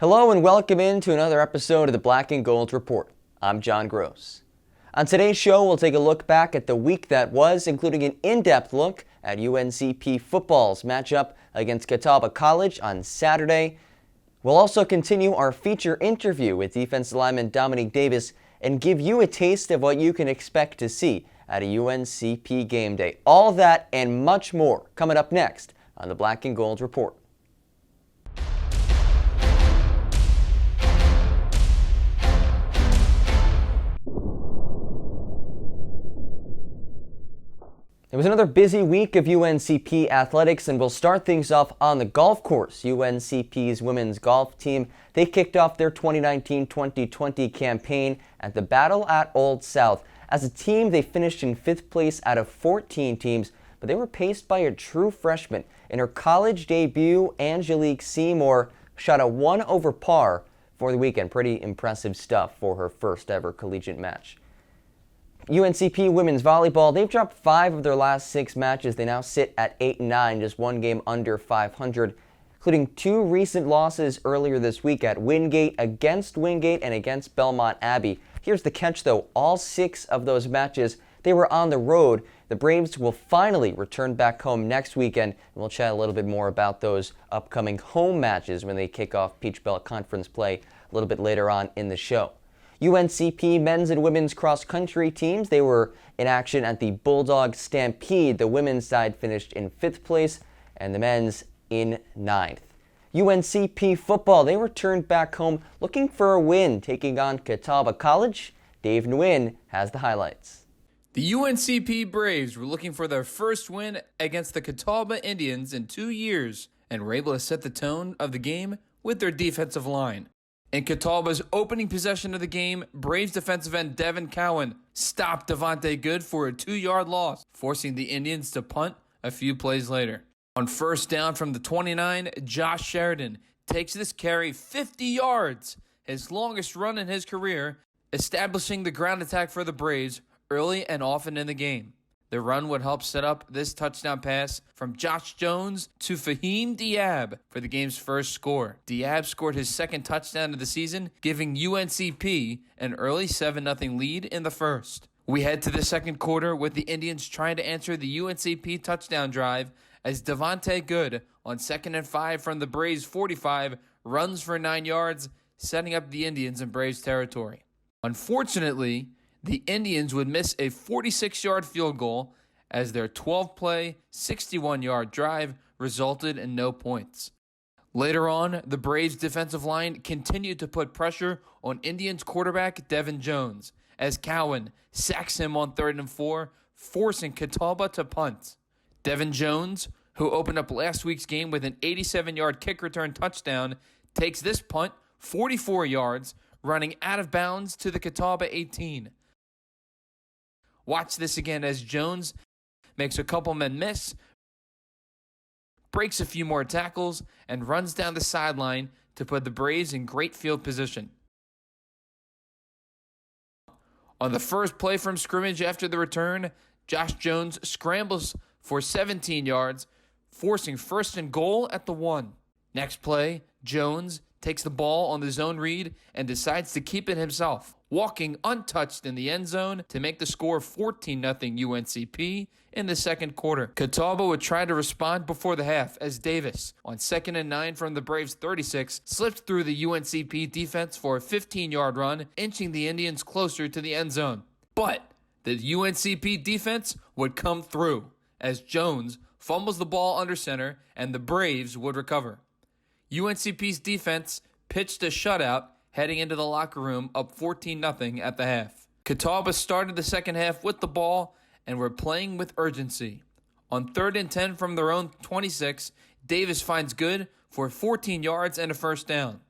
Hello and welcome into another episode of the Black and Gold Report. I'm John Gross. On today's show, we'll take a look back at the week that was, including an in-depth look at UNCP football's matchup against Catawba College on Saturday. We'll also continue our feature interview with defensive lineman Dominique Davis and give you a taste of what you can expect to see at a UNCP game day. All that and much more coming up next on the Black and Gold Report. It was another busy week of UNCP athletics, and we'll start things off on the golf course. UNCP's women's golf team, they kicked off their 2019-2020 campaign at the Battle at Old South. As a team, they finished in 5th place out of 14 teams, but they were paced by a true freshman. In her college debut, Angelique Seymour shot a 1 over par for the weekend. Pretty impressive stuff for her first ever collegiate match. UNCP women's volleyball, they've dropped 5 of their last 6 matches. They now sit at 8-9, just 1 game under 500, including 2 recent losses earlier this week at Wingate, against Wingate, and against Belmont Abbey. Here's the catch, though. All 6 of those matches, they were on the road. The Braves will finally return back home next weekend, and we'll chat a little bit more about those upcoming home matches when they kick off Peach Belt Conference play a little bit later on in the show. UNCP men's and women's cross-country teams, they were in action at the Bulldog Stampede. The women's side finished in 5th place and the men's in 9th. UNCP football, they returned back home looking for a win, taking on Catawba College. Dave Nguyen has the highlights. The UNCP Braves were looking for their first win against the Catawba Indians in 2 years and were able to set the tone of the game with their defensive line. In Catawba's opening possession of the game, Braves defensive end Devin Cowan stopped Devontae Good for a 2-yard loss, forcing the Indians to punt a few plays later. On first down from the 29, Josh Sheridan takes this carry 50 yards, his longest run in his career, establishing the ground attack for the Braves early and often in the game. The run would help set up this touchdown pass from Josh Jones to Fahim Diab for the game's first score. Diab scored his second touchdown of the season, giving UNCP an early 7-0 lead in the first. We head to the second quarter with the Indians trying to answer the UNCP touchdown drive as Devontae Good on 2nd and 5 from the Braves 45 runs for 9 yards, setting up the Indians in Braves territory. Unfortunately, the Indians would miss a 46-yard field goal as their 12-play, 61-yard drive resulted in no points. Later on, the Braves' defensive line continued to put pressure on Indians quarterback Devin Jones as Cowan sacks him on 3rd and 4, forcing Catawba to punt. Devin Jones, who opened up last week's game with an 87-yard kick return touchdown, takes this punt 44 yards, running out of bounds to the Catawba 18. Watch this again as Jones makes a couple men miss, breaks a few more tackles, and runs down the sideline to put the Braves in great field position. On the first play from scrimmage after the return, Josh Jones scrambles for 17 yards, forcing 1st and goal at the 1. Next play, Jones takes the ball on the zone read and decides to keep it himself, walking untouched in the end zone to make the score 14-0 UNCP in the second quarter. Catawba would try to respond before the half as Davis, on 2nd and 9 from the Braves 36, slipped through the UNCP defense for a 15-yard run, inching the Indians closer to the end zone. But the UNCP defense would come through as Jones fumbles the ball under center and the Braves would recover. UNCP's defense pitched a shutout heading into the locker room up 14-0 at the half. Catawba started the second half with the ball and were playing with urgency. On 3rd and 10 from their own 26, Davis finds Good for 14 yards and a first down.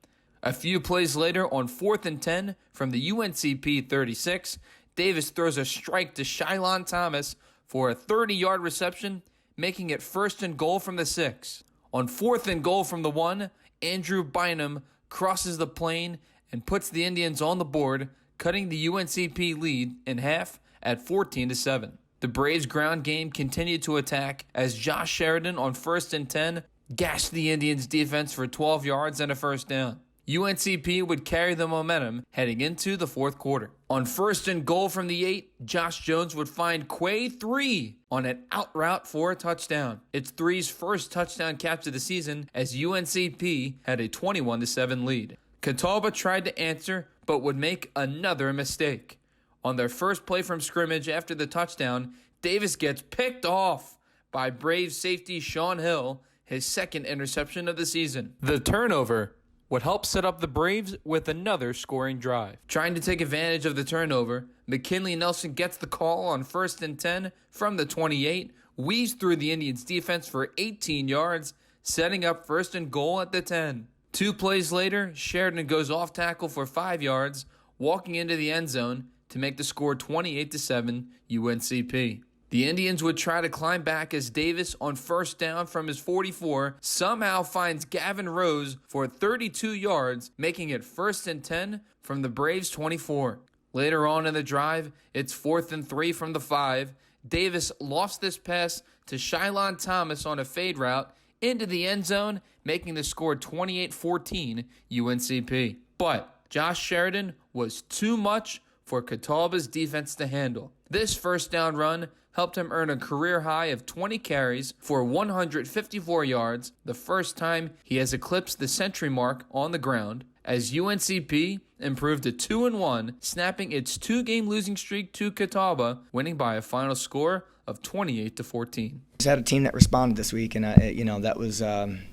A few plays later on 4th and 10 from the UNCP 36, Davis throws a strike to Shylon Thomas for a 30-yard reception, making it 1st and goal from the 6. On 4th and goal from the 1, Andrew Bynum crosses the plane and puts the Indians on the board, cutting the UNCP lead in half at 14-7. The Braves' ground game continued to attack as Josh Sheridan on 1st and 10 gashed the Indians' defense for 12 yards and a first down. UNCP would carry the momentum heading into the fourth quarter. On 1st and goal from the 8, Josh Jones would find Quay 3 on an out route for a touchdown. It's 3's first touchdown catch of the season as UNCP had a 21-7 lead. Catawba tried to answer but would make another mistake. On their first play from scrimmage after the touchdown, Davis gets picked off by Braves safety Sean Hill, his second interception of the season. The turnover would help set up the Braves with another scoring drive. Trying to take advantage of the turnover, McKinley Nelson gets the call on 1st and 10 from the 28, weaves through the Indians' defense for 18 yards, setting up 1st and goal at the 10. 2 plays later, Sheridan goes off tackle for 5 yards, walking into the end zone to make the score 28-7 UNCP. The Indians would try to climb back as Davis, on 1st down from his 44, somehow finds Gavin Rose for 32 yards, making it 1st and 10 from the Braves' 24. Later on in the drive, it's 4th and 3 from the 5. Davis lost this pass to Shylon Thomas on a fade route into the end zone, making the score 28-14 UNCP. But Josh Sheridan was too much for Catawba's defense to handle. This first down run helped him earn a career high of 20 carries for 154 yards, the first time he has eclipsed the century mark on the ground, as UNCP improved to 2-1, snapping its 2-game losing streak to Catawba, winning by a final score of 28-14. Just had a team that responded this week, and that was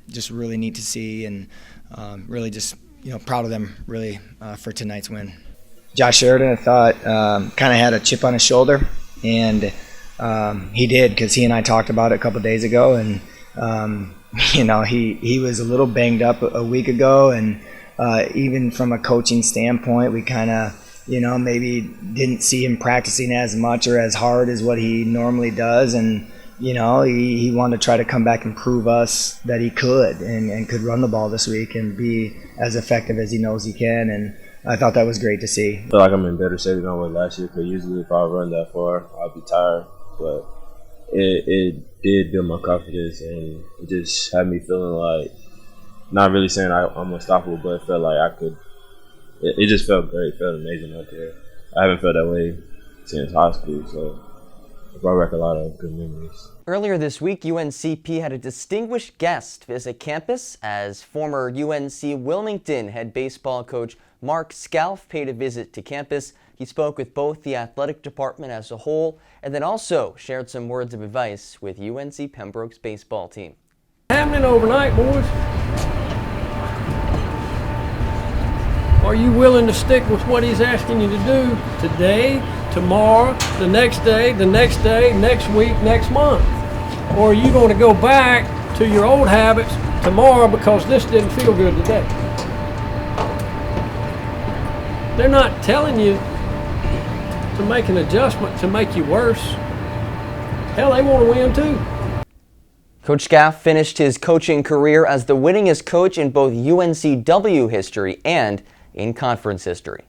just really neat to see, and really just proud of them really for tonight's win. Josh Sheridan, I thought, kind of had a chip on his shoulder, and he did, because he and I talked about it a couple of days ago, and he was a little banged up a week ago, and even from a coaching standpoint, we kind of maybe didn't see him practicing as much or as hard as what he normally does, and he wanted to try to come back and prove us that he could and could run the ball this week and be as effective as he knows he can, and I thought that was great to see. I feel like I'm in better shape than I was last year, because usually if I run that far, I'll be tired. But it did build my confidence, and it just had me feeling like, not really saying I'm unstoppable, but it felt like I could. It just felt great. It felt amazing out there. I haven't felt that way since high school, so it brought back a lot of good memories. Earlier this week, UNCP had a distinguished guest visit campus as former UNC Wilmington head baseball coach Mark Scalf paid a visit to campus. He spoke with both the athletic department as a whole and then also shared some words of advice with UNC Pembroke's baseball team. Happening overnight, boys. Are you willing to stick with what he's asking you to do today, tomorrow, the next day, next week, next month? Or are you going to go back to your old habits tomorrow because this didn't feel good today? They're not telling you to make an adjustment to make you worse. Hell, they want to win too. Coach Scalf finished his coaching career as the winningest coach in both UNCW history and in conference history.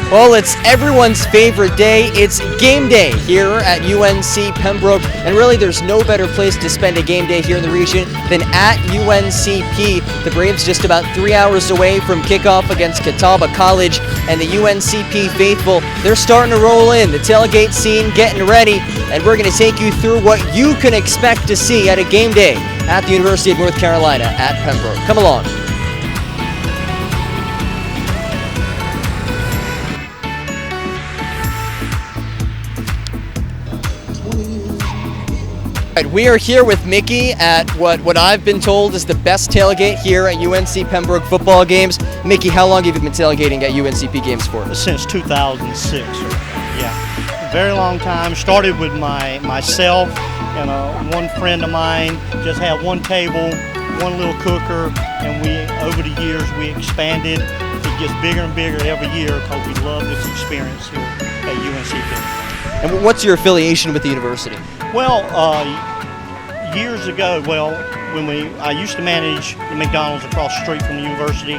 Well, it's everyone's favorite day. It's game day here at UNC Pembroke, and really there's no better place to spend a game day here in the region than at UNCP. The Braves just about 3 hours away from kickoff against Catawba College, and the UNCP faithful, they're starting to roll in. The tailgate scene getting ready, and we're going to take you through what you can expect to see at a game day at the University of North Carolina at Pembroke. Come along. We are here with Mickey at what I've been told is the best tailgate here at UNC Pembroke football games. Mickey, how long have you been tailgating at UNCP games for? Since 2006. Yeah, very long time. Started with myself and one friend of mine. Just had one table, one little cooker, and over the years we expanded. It gets bigger and bigger every year because we love this experience here at UNCP. And what's your affiliation with the university? Well, Years ago, well, I used to manage the McDonald's across the street from the university,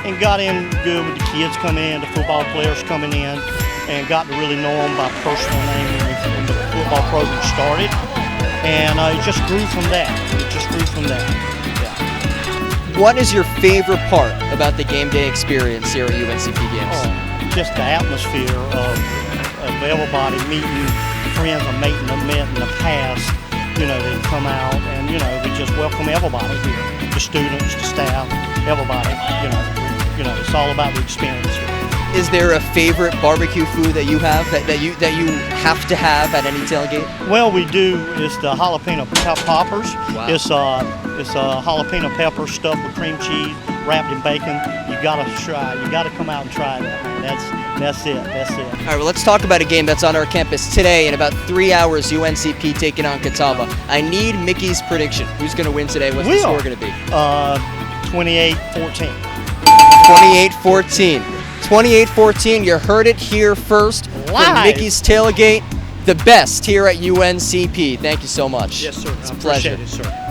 and got in good with the kids coming in, the football players coming in, and got to really know them by personal name when the football program started. And it just grew from that. Yeah. What is your favorite part about the game day experience here at UNCP games? Just the atmosphere of everybody meeting friends I met in the past. They come out and, we just welcome everybody here. The students, the staff, everybody, it's all about the experience here. Is there a favorite barbecue food that you have that you have to have at any tailgate? Well, we do. It's the jalapeno poppers. Wow. It's a jalapeno pepper stuffed with cream cheese, wrapped in bacon. You gotta try. You gotta come out and try that. That's it. All right, well, let's talk about a game that's on our campus today. In about 3 hours, UNCP taking on Catawba. I need Mickey's prediction. Who's going to win today? What's the score going to be? 28-14. 28-14. 28-14. You heard it here first. Live. From Mickey's Tailgate, the best here at UNCP. Thank you so much. Yes, sir. It's a pleasure. Appreciate it, sir.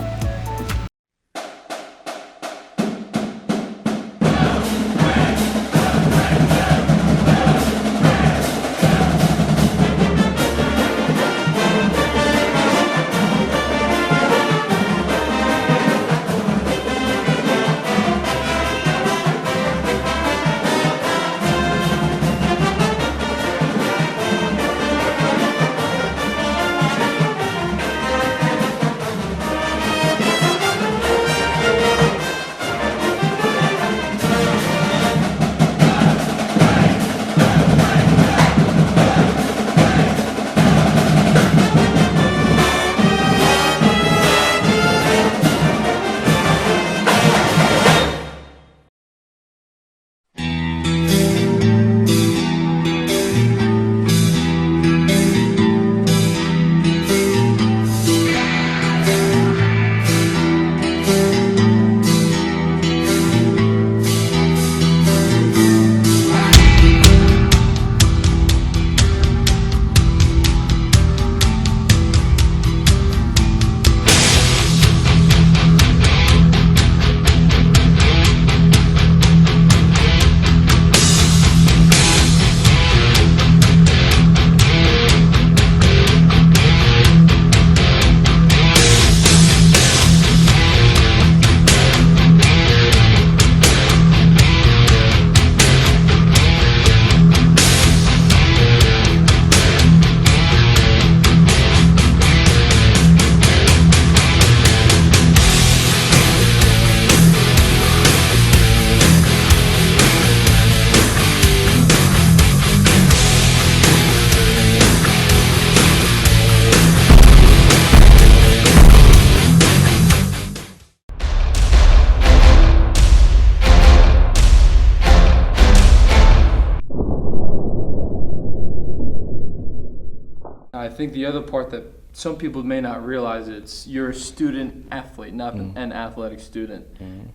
I think the other part that some people may not realize, it's you're a student athlete, not an athletic student.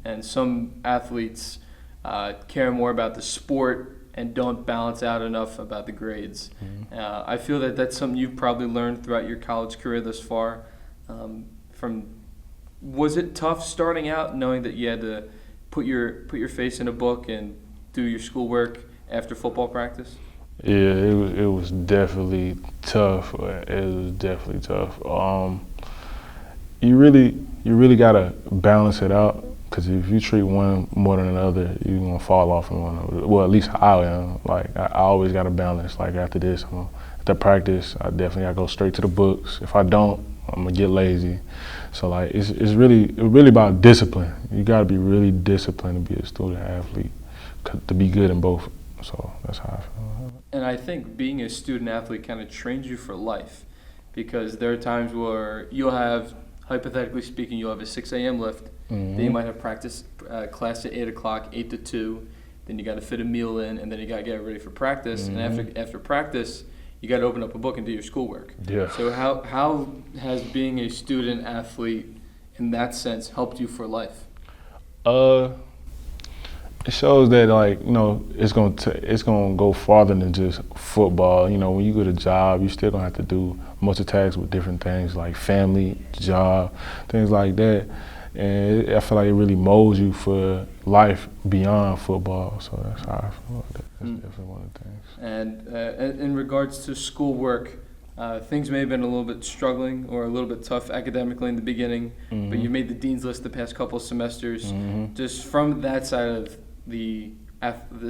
And some athletes care more about the sport and don't balance out enough about the grades. I feel that that's something you've probably learned throughout your college career thus far. Was it tough starting out knowing that you had to put your face in a book and do your schoolwork after football practice? Yeah, it was definitely tough. It was definitely tough. You really gotta balance it out, because if you treat one more than another, you're gonna fall off in one. Well, at least I am. Like I always gotta balance. Like after this, after practice, I definitely gotta go straight to the books. If I don't, I'm gonna get lazy. So like it's really about discipline. You gotta be really disciplined to be a student athlete, to be good in both. So that's how I feel. And I think being a student athlete kind of trains you for life, because there are times where you'll have, hypothetically speaking, you'll have a 6 a.m. lift, then you might have practice class at 8 o'clock, 8 to 2, then you got to fit a meal in, and then you got to get ready for practice. And after practice, you got to open up a book and do your schoolwork. Yeah. So how has being a student athlete in that sense helped you for life? It shows that, like, you know, it's gonna go farther than just football. You know, when you get a job, you still gonna have to do multitask with different things like family, job, things like that. And I feel like it really molds you for life beyond football. So that's how I feel about that. That's definitely one of the things. And in regards to schoolwork, things may have been a little bit struggling or a little bit tough academically in the beginning, but you made the dean's list the past couple of semesters. Just from that side of the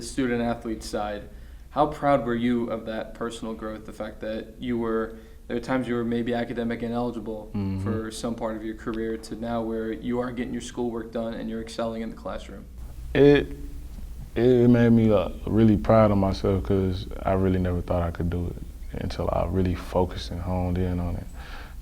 student athlete side, how proud were you of that personal growth? The fact that there were times you were maybe academic ineligible for some part of your career to now where you are getting your schoolwork done and you're excelling in the classroom. It made me really proud of myself because I really never thought I could do it until I really focused and honed in on it.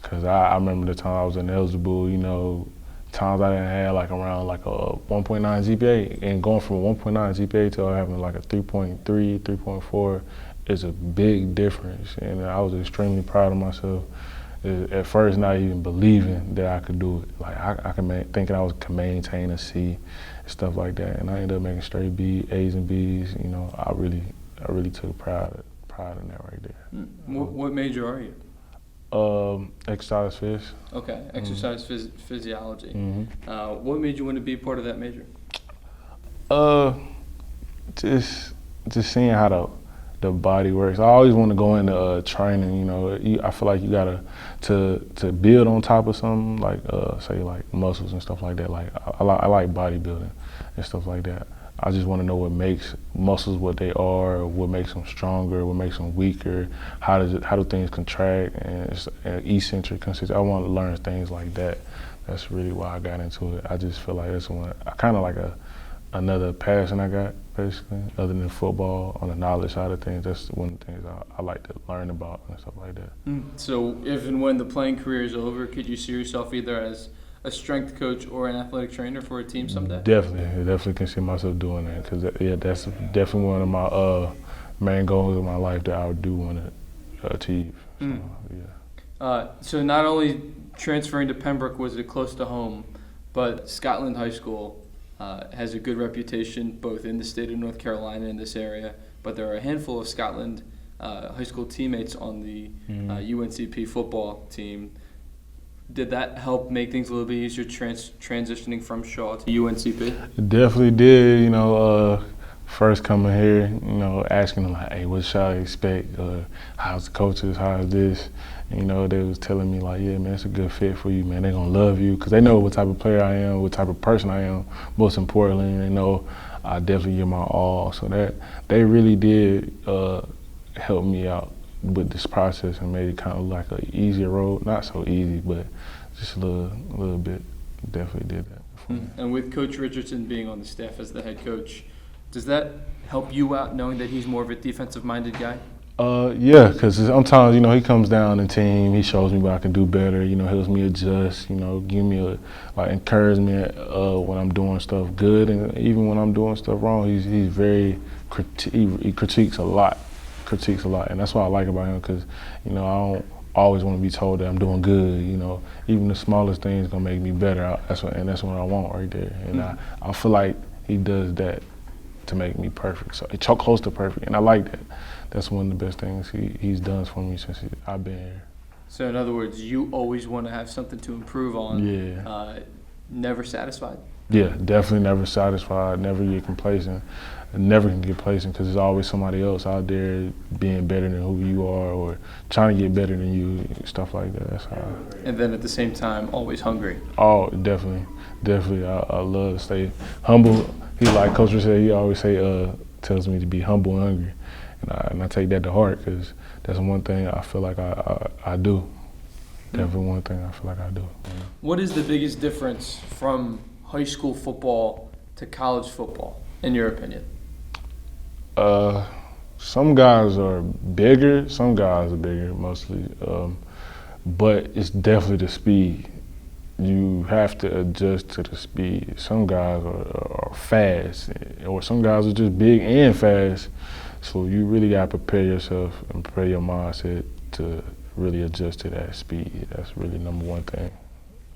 Because I remember the time I was ineligible, you know, times I didn't have like around like a 1.9 GPA, and going from a 1.9 GPA to having like a 3.3, 3.4 is a big difference. And I was extremely proud of myself. At first, not even believing that I could do it. Like I thinking I could maintain a C, stuff like that. And I ended up making straight A's and B's. You know, I really took pride in that right there. What major are you? Exercise phys. Okay, exercise physiology. What made you want to be part of that major? Just seeing how the body works. I always want to go into training. You know, I feel like you gotta to build on top of something like say like muscles and stuff like that. Like I like bodybuilding and stuff like that. I just want to know what makes muscles what they are, what makes them stronger, what makes them weaker, how do things contract and eccentric, concentric. I want to learn things like that. That's really why I got into it. I just feel like that's kind of like another passion I got, basically, other than football. On the knowledge side of things, that's one of the things I like to learn about and stuff like that. So if and when the playing career is over, could you see yourself either as a strength coach or an athletic trainer for a team someday? Definitely can see myself doing that, because that's definitely one of my main goals in my life that I do want to achieve. So not only transferring to Pembroke was it close to home, but Scotland High School has a good reputation both in the state of North Carolina in this area, but there are a handful of Scotland high school teammates on the UNCP football team. Did that help make things a little bit easier transitioning from Shaw to UNCP? It definitely did. You know, first coming here, you know, asking them like, hey, what should I expect? How's the coaches? How's this? And, you know, they was telling me like, yeah, man, it's a good fit for you, man. They're gonna love you because they know what type of player I am, what type of person I am. Most importantly, they know I definitely give my all. So that they really did help me out with this process and made it kind of like an easier road. Not so easy, but just a little bit. Definitely did that. And with Coach Richardson being on the staff as the head coach, does that help you out knowing that he's more of a defensive-minded guy? Yeah, because sometimes, you know, he comes down the team, he shows me what I can do better, you know, helps me adjust, you know, give me encouragement when I'm doing stuff good, and even when I'm doing stuff wrong, he's very he critiques a lot, and that's what I like about him, because, you know, I don't always want to be told that I'm doing good, you know, even the smallest thing is gonna make me better. That's what I want right there, and I feel like he does that to make me perfect, so it's close to perfect, and I like that. That's one of the best things he's done for me since I've been here. So in other words, you always want to have something to improve on. Yeah. Never satisfied? Yeah, definitely never satisfied, never get complacent. Never can get complacent because there's always somebody else out there being better than who you are or trying to get better than you, stuff like that. That's how. And then at the same time, always hungry. Oh, definitely. I love to stay humble. Like Coach said, he always tells me to be humble and hungry. And I take that to heart because that's one thing I feel like I do. Definitely one thing I feel like I do. What is the biggest difference from high school football to college football, in your opinion? Some guys are bigger, mostly. But it's definitely the speed. You have to adjust to the speed. Some guys are fast, or some guys are just big and fast. So you really gotta prepare yourself and prepare your mindset to really adjust to that speed. That's really number one thing.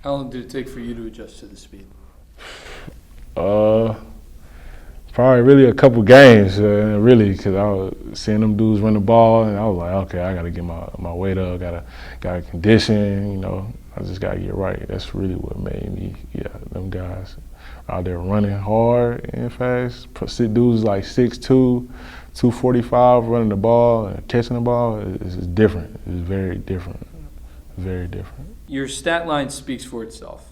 How long did it take for you to adjust to the speed? Probably really a couple games, really, because I was seeing them dudes run the ball, and I was like, okay, I got to get my weight up, got to condition, you know. I just got to get right. That's really what made me, them guys out there running hard and fast. Dudes like 6'2", 245 running the ball and catching the ball is different. It's very different, very different. Your stat line speaks for itself.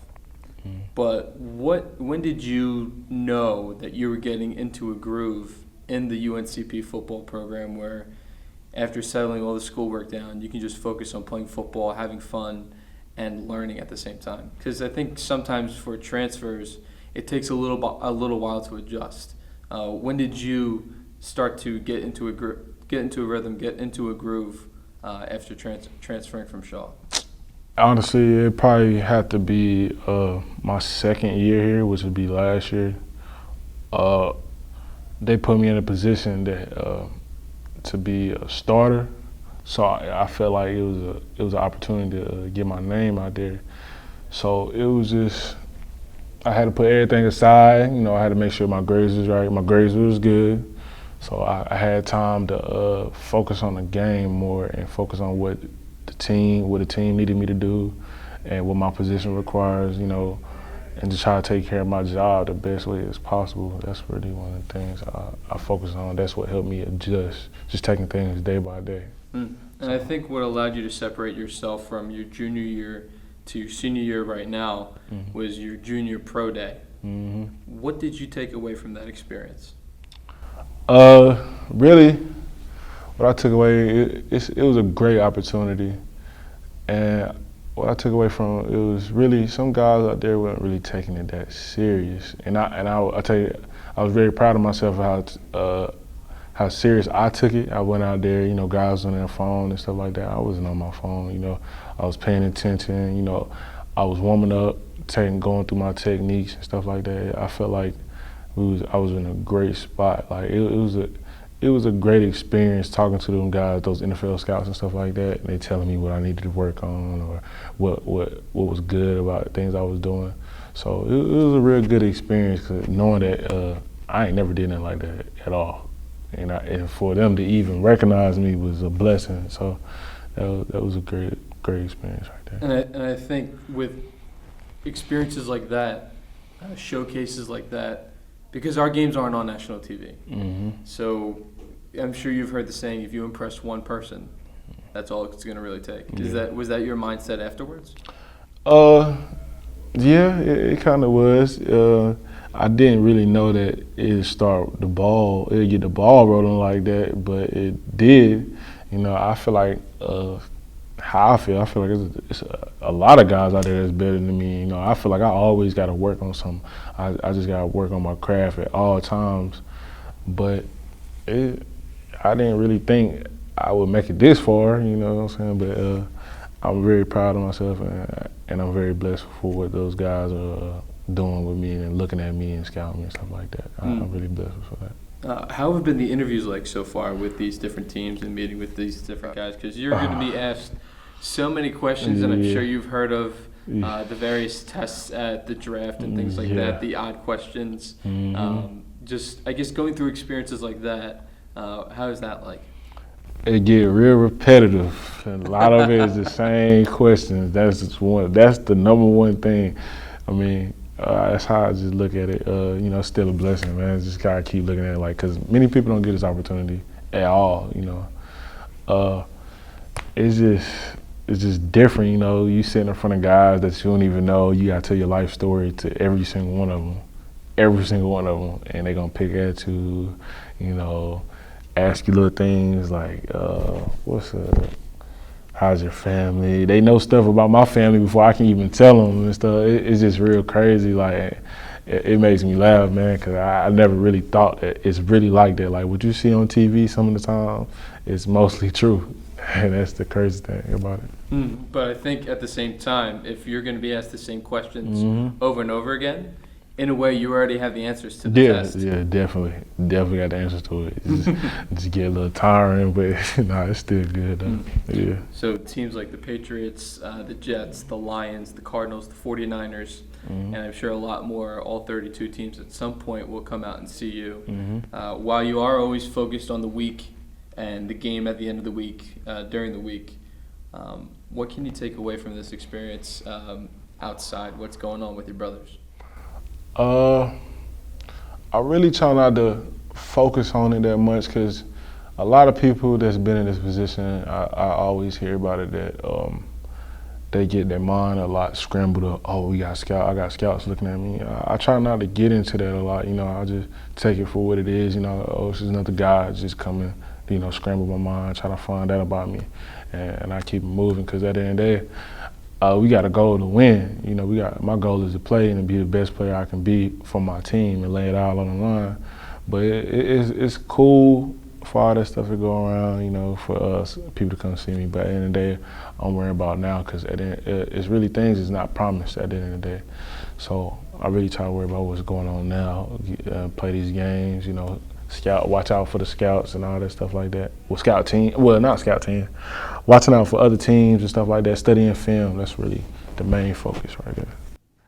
But when did you know that you were getting into a groove in the UNCP football program where after settling all the schoolwork down, you can just focus on playing football, having fun, and learning at the same time? Because I think sometimes for transfers, it takes a little while to adjust. When did you start to get into a rhythm, get into a groove after transferring from Shaw? Honestly, it probably had to be my second year here, which would be last year. They put me in a position that to be a starter, so I felt like it was an opportunity to get my name out there. So it was just, I had to put everything aside. You know, I had to make sure my grades was right. My grades was good, so I had time to focus on the game more and focus on what the team needed me to do and what my position requires, you know, and just try to take care of my job the best way as possible. That's really one of the things I focus on. That's what helped me adjust, just taking things day by day. And I think what allowed you to separate yourself from your junior year to your senior year right now was your junior pro day. What did you take away from that experience? Really, what I took away, it was a great opportunity, and what I took away from it was really some guys out there weren't really taking it that serious, and I tell you, I was very proud of myself how serious I took it. I went out there, you know, guys on their phone and stuff like that. I wasn't on my phone, you know. I was paying attention, you know. I was warming up, going through my techniques and stuff like that. I felt like I was in a great spot. Like it was a great experience talking to them guys, those NFL scouts and stuff like that. And they telling me what I needed to work on or what was good about things I was doing. So it was a real good experience, cause knowing that I ain't never did nothing like that at all. And for them to even recognize me was a blessing. So that was a great experience right there. And I think with experiences like that, showcases like that, because our games aren't on national TV. So I'm sure you've heard the saying, if you impress one person, that's all it's going to really take. Was that your mindset afterwards? Yeah, it kind of was. I didn't really know that it'd get the ball rolling like that, but it did. You know, I feel like how I feel like it's a lot of guys out there that's better than me. You know, I feel like I always got to work on something. I just got to work on my craft at all times. But I didn't really think I would make it this far, you know what I'm saying? But I'm very proud of myself, and I'm very blessed for what those guys are doing with me and looking at me and scouting me and stuff like that. I'm really blessed for that. How have been the interviews like so far with these different teams and meeting with these different guys? Because you're going to be asked so many questions, and I'm sure you've heard of the various tests at the draft and things like that, the odd questions. Just, I guess, going through experiences like that, how is that like? It get real repetitive. A lot of it is the same questions. That's the number one thing. I mean, that's how I just look at it. You know, still a blessing, man. Just gotta keep looking at it because many people don't get this opportunity at all. You know, it's just different. You know, you sitting in front of guys that you don't even know. You gotta tell your life story to every single one of them, and they gonna pick at you. You know, ask you little things like, how's your family? They know stuff about my family before I can even tell them and stuff. It's just real crazy. Like, it makes me laugh, man, because I never really thought that it's really like that. Like, what you see on TV some of the time, it's mostly true. And that's the crazy thing about it. But I think at the same time, if you're going to be asked the same questions over and over again, in a way, you already have the answers to the test. Yeah, definitely got the answers to it. Just get a little tiring, but it's still good though. Yeah. So teams like the Patriots, the Jets, the Lions, the Cardinals, the 49ers, and I'm sure a lot more, all 32 teams at some point will come out and see you. While you are always focused on the week and the game at the end of the week, during the week, what can you take away from this experience outside what's going on with your brothers? I really try not to focus on it that much because a lot of people that's been in this position, I always hear about it that they get their mind a lot scrambled up. Oh, I got scouts looking at me. I try not to get into that a lot. I just take it for what it is. Oh, it's just another guy just coming, scramble my mind, try to find out about me, and I keep it moving because at the end of the day, we got a goal to win. My goal is to play and to be the best player I can be for my team and lay it all on the line. But it's cool for all that stuff to go around, for us, people to come see me. But at the end of the day, I'm worried about now because it's really things is not promised at the end of the day. So I really try to worry about what's going on now, play these games, scout, watch out for the scouts and all that stuff like that. Not scout team, watching out for other teams and stuff like that, studying film, that's really the main focus right there.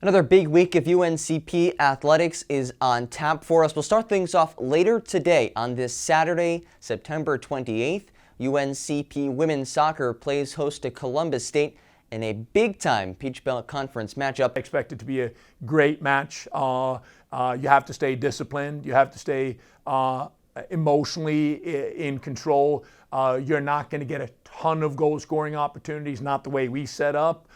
Another big week of UNCP athletics is on tap for us. We'll start things off later today on this Saturday, September 28th. UNCP women's soccer plays host to Columbus State in a big-time Peach Belt Conference matchup. I expect it to be a great match. You have to stay disciplined. You have to stay emotionally in control. You're not going to get a ton of goal-scoring opportunities, not the way we set up.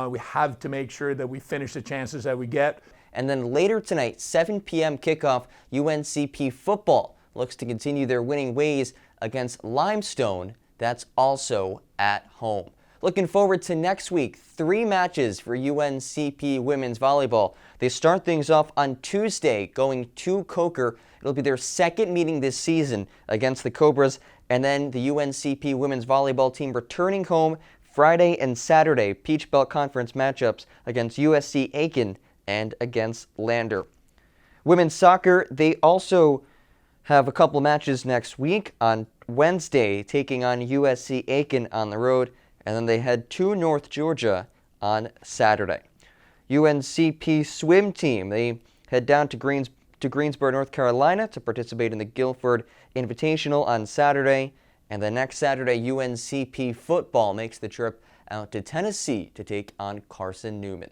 We have to make sure that we finish the chances that we get. And then later tonight, 7 p.m. kickoff, UNCP football looks to continue their winning ways against Limestone. That's also at home. Looking forward to next week, 3 matches for UNCP women's volleyball. They start things off on Tuesday, going to Coker. It'll be their second meeting this season against the Cobras. And then the UNCP women's volleyball team returning home Friday and Saturday, Peach Belt Conference matchups against USC Aiken and against Lander. Women's soccer, they also have a couple matches next week. On Wednesday, taking on USC Aiken on the road, and then they head to North Georgia on Saturday. UNCP swim team, they head down to Greensboro, North Carolina to participate in the Guilford Invitational on Saturday. And the next Saturday, UNCP football makes the trip out to Tennessee to take on Carson Newman.